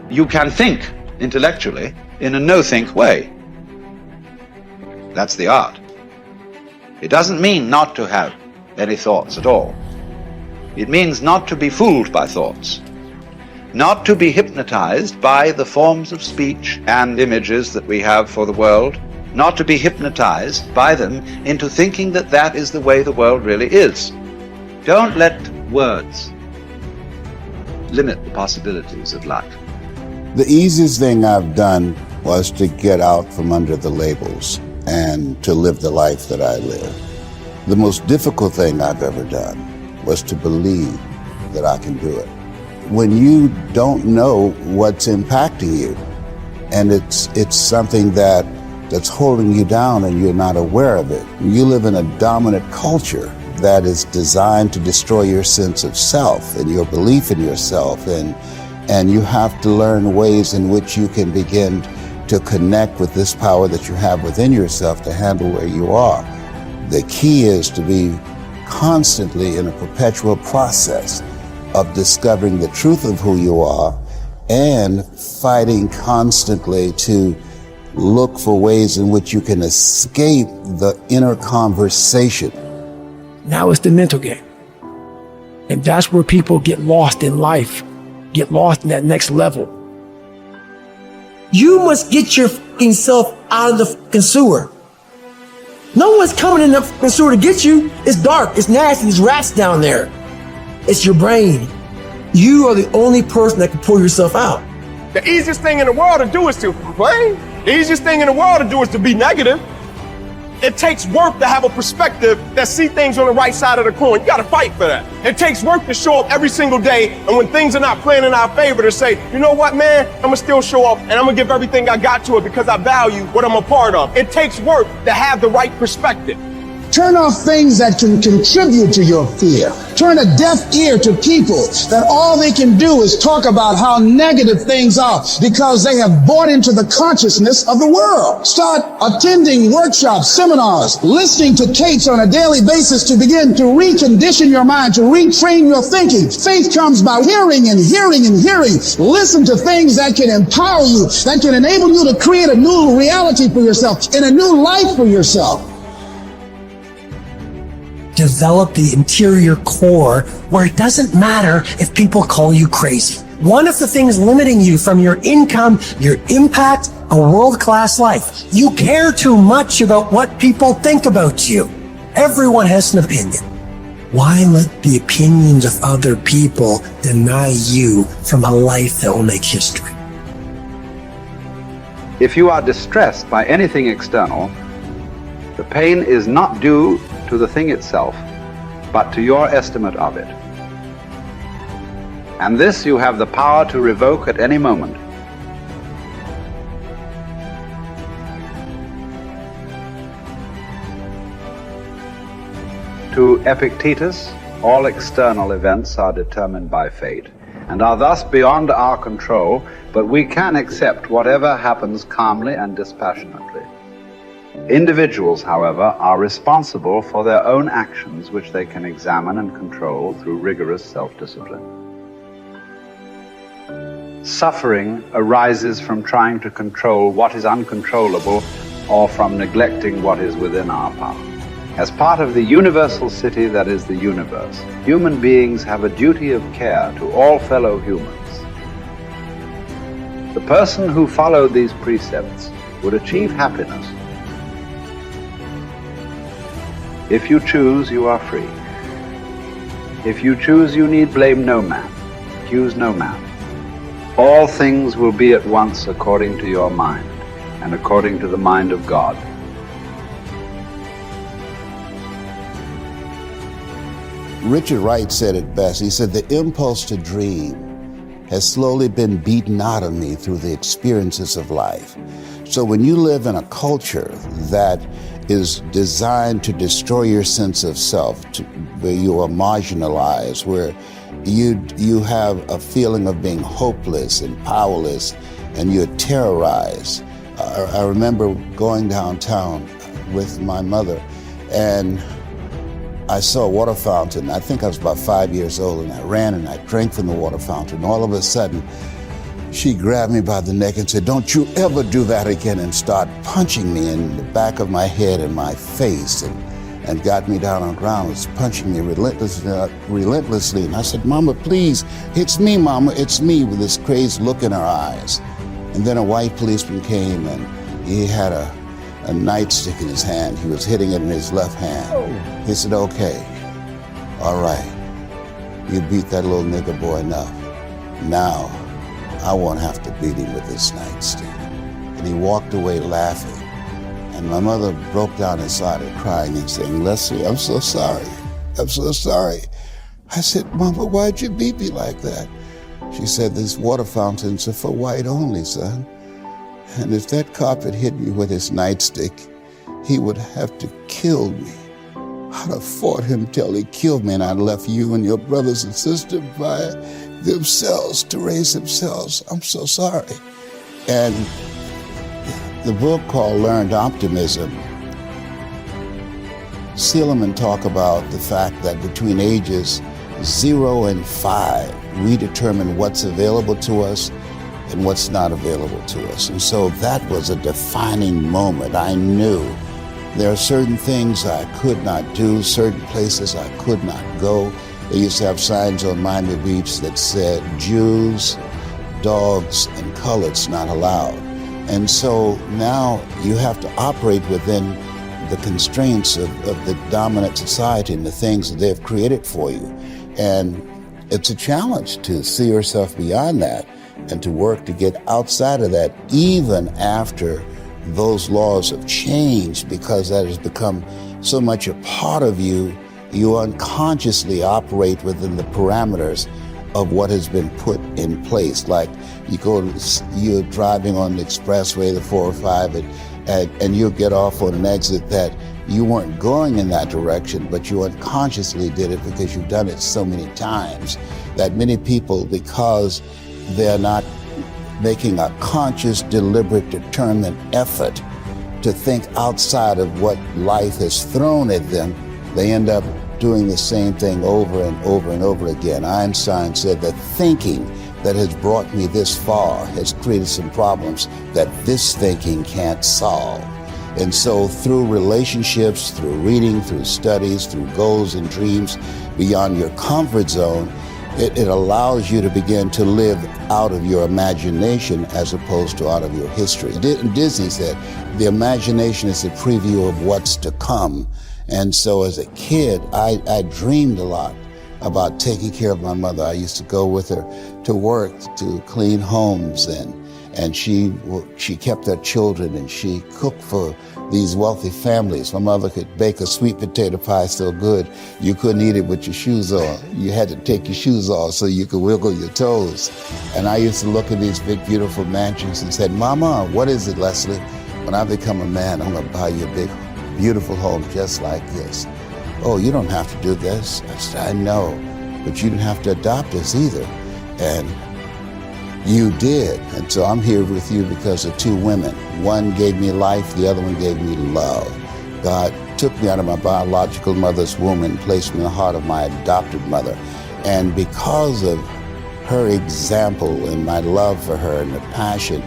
you can think intellectually in a no-think way. That's the art. It doesn't mean not to have any thoughts at all. It means not to be fooled by thoughts, not to be hypnotized by the forms of speech and images that we have for the world, not to be hypnotized by them into thinking that that is the way the world really is. Don't let words limit the possibilities of life. The easiest thing I've done was to get out from under the labels and to live the life that I live. The most difficult thing I've ever done was to believe that I can do it. When you don't know what's impacting you, and it's something that's holding you down and you're not aware of it. You live in a dominant culture that is designed to destroy your sense of self and your belief in yourself, and you have to learn ways in which you can begin to connect with this power that you have within yourself to handle where you are. The key is to be constantly in a perpetual process of discovering the truth of who you are and fighting constantly to look for ways in which you can escape the inner conversation. Now it's the mental game. And that's where people get lost in life, get lost in that next level. You must get your fucking self out of the fucking sewer. No one's coming in the fucking sewer to get you. It's dark, it's nasty, there's rats down there. It's your brain. You are the only person that can pull yourself out. The easiest thing in the world to do is to complain. The easiest thing in the world to do is to be negative. It takes work to have a perspective that see things on the right side of the coin. You gotta fight for that. It takes work to show up every single day, and when things are not playing in our favor, to say, you know what, man, I'm gonna still show up and I'm gonna give everything I got to it because I value what I'm a part of. It takes work to have the right perspective. Turn off things that can contribute to your fear. Turn a deaf ear to people that all they can do is talk about how negative things are because they have bought into the consciousness of the world. Start attending workshops, seminars, listening to tapes on a daily basis to begin to recondition your mind, to retrain your thinking. Faith comes by hearing and hearing and hearing. Listen to things that can empower you, that can enable you to create a new reality for yourself and a new life for yourself. Develop the interior core where it doesn't matter if people call you crazy. One of the things limiting you from your income, your impact, a world-class life, you care too much about what people think about you. Everyone has an opinion. Why let the opinions of other people deny you from a life that will make history? If you are distressed by anything external, the pain is not due to the thing itself, but to your estimate of it. And this you have the power to revoke at any moment. To Epictetus, all external events are determined by fate and are thus beyond our control, but we can accept whatever happens calmly and dispassionately. Individuals, however, are responsible for their own actions, which they can examine and control through rigorous self-discipline. Suffering arises from trying to control what is uncontrollable or from neglecting what is within our power. As part of the universal city that is the universe, human beings have a duty of care to all fellow humans. The person who followed these precepts would achieve happiness. If you choose, you are free. If you choose, you need blame no man, accuse no man. All things will be at once according to your mind and according to the mind of God. Richard Wright said it best. He said, the impulse to dream has slowly been beaten out of me through the experiences of life. So when you live in a culture that is designed to destroy your sense of self, where you are marginalized, where you have a feeling of being hopeless and powerless, and you're terrorized. I remember going downtown with my mother, and I saw a water fountain. I think I was about 5 years old, and I ran and I drank from the water fountain. All of a sudden, she grabbed me by the neck and said, "Don't you ever do that again," and started punching me in the back of my head and my face, and got me down on the ground, was punching me relentlessly. And I said, "Mama, please, it's me, Mama, it's me," with this crazed look in her eyes. And then a white policeman came, and he had a nightstick in his hand. He was hitting it in his left hand. He said, "Okay, all right, you beat that little nigger boy enough. Now, I won't have to beat him with this nightstick." And he walked away laughing. And my mother broke down and started crying and saying, "Leslie, I'm so sorry. I'm so sorry." I said, "Mama, why'd you beat me like that?" She said, "These water fountains are for white only, son. And if that cop had hit me with his nightstick, he would have to kill me. I'd have fought him till he killed me, and I'd left you and your brothers and sisters by themselves to raise themselves. I'm so sorry." And the book called Learned Optimism, Seligman talk about the fact that between ages 0 and 5, we determine what's available to us and what's not available to us. And so that was a defining moment. I knew there are certain things I could not do, certain places I could not go. They used to have signs on Miami Beach that said, "Jews, dogs, and coloreds not allowed." And so now you have to operate within the constraints of the dominant society and the things that they've created for you. And it's a challenge to see yourself beyond that and to work to get outside of that, even after those laws have changed, because that has become so much a part of you. You unconsciously operate within the parameters of what has been put in place. Like you're driving on the expressway, the 405, and you'll get off on an exit that you weren't going in that direction, but you unconsciously did it because you've done it so many times that many people, because they're not making a conscious, deliberate, determined effort to think outside of what life has thrown at them, they end up doing the same thing over and over and over again. Einstein said that thinking that has brought me this far has created some problems that this thinking can't solve. And so through relationships, through reading, through studies, through goals and dreams beyond your comfort zone, it allows you to begin to live out of your imagination as opposed to out of your history. Disney said, the imagination is a preview of what's to come. And so as a kid, I dreamed a lot about taking care of my mother. I used to go with her to work to clean homes, and she kept her children, and she cooked for these wealthy families. My mother could bake a sweet potato pie so good you couldn't eat it with your shoes on. You had to take your shoes off so you could wiggle your toes. And I used to look at these big, beautiful mansions and said, "Mama, what is it, Leslie? When I become a man, I'm gonna buy you a big, beautiful home just like this." "Oh, you don't have to do this." I said, "I know, but you didn't have to adopt us either." And you did. And so I'm here with you because of two women. One gave me life, the other one gave me love. God took me out of my biological mother's womb and placed me in the heart of my adopted mother. And because of her example and my love for her and the passion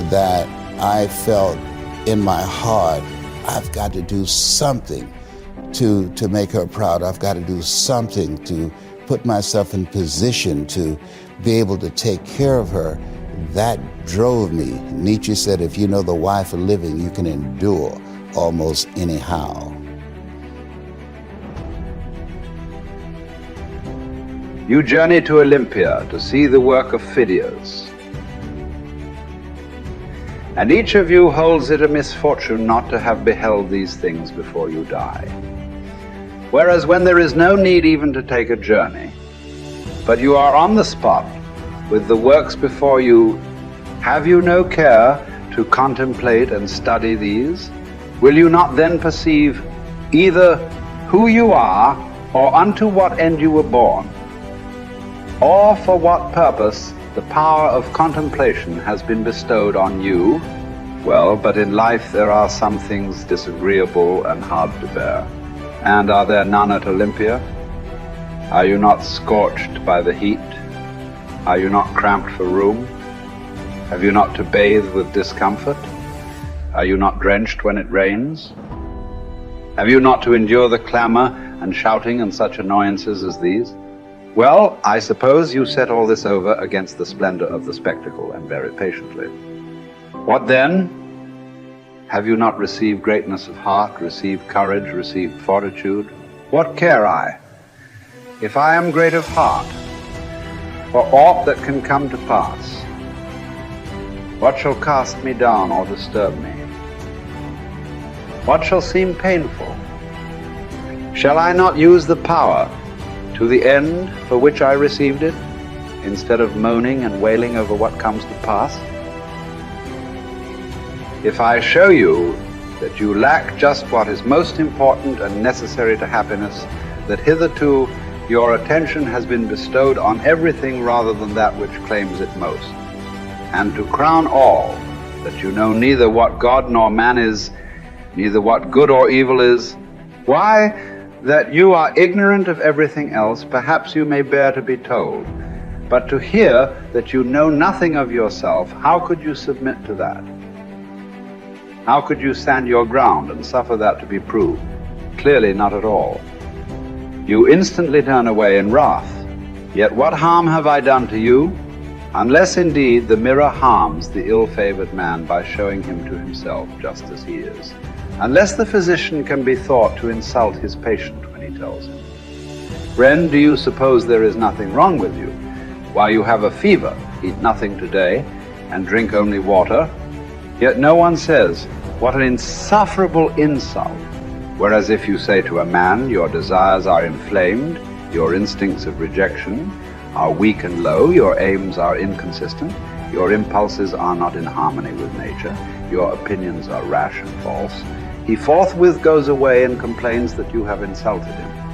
that I felt in my heart, I've got to do something to make her proud. I've got to do something to put myself in position to be able to take care of her. That drove me. Nietzsche said, if you know the why for living, you can endure almost anyhow. You journey to Olympia to see the work of Phidias. And each of you holds it a misfortune not to have beheld these things before you die. Whereas when there is no need even to take a journey, but you are on the spot with the works before you, have you no care to contemplate and study these? Will you not then perceive either who you are or unto what end you were born, or for what purpose the power of contemplation has been bestowed on you? Well, but in life there are some things disagreeable and hard to bear. And are there none at Olympia? Are you not scorched by the heat? Are you not cramped for room? Have you not to bathe with discomfort? Are you not drenched when it rains? Have you not to endure the clamor and shouting and such annoyances as these? Well, I suppose you set all this over against the splendor of the spectacle and bear it patiently. What then? Have you not received greatness of heart, received courage, received fortitude? What care I, if I am great of heart, for aught that can come to pass? What shall cast me down or disturb me? What shall seem painful? Shall I not use the power to the end for which I received it, instead of moaning and wailing over what comes to pass? If I show you that you lack just what is most important and necessary to happiness, that hitherto your attention has been bestowed on everything rather than that which claims it most, and to crown all, that you know neither what God nor man is, neither what good or evil is, why, that you are ignorant of everything else, perhaps you may bear to be told. But to hear that you know nothing of yourself, how could you submit to that? How could you stand your ground and suffer that to be proved? Clearly not at all. You instantly turn away in wrath. Yet what harm have I done to you? Unless indeed the mirror harms the ill-favored man by showing him to himself just as he is. Unless the physician can be thought to insult his patient when he tells him. Friend, do you suppose there is nothing wrong with you? While you have a fever, eat nothing today, and drink only water. Yet no one says, what an insufferable insult. Whereas if you say to a man, your desires are inflamed, your instincts of rejection are weak and low, your aims are inconsistent, your impulses are not in harmony with nature, your opinions are rash and false, he forthwith goes away and complains that you have insulted him.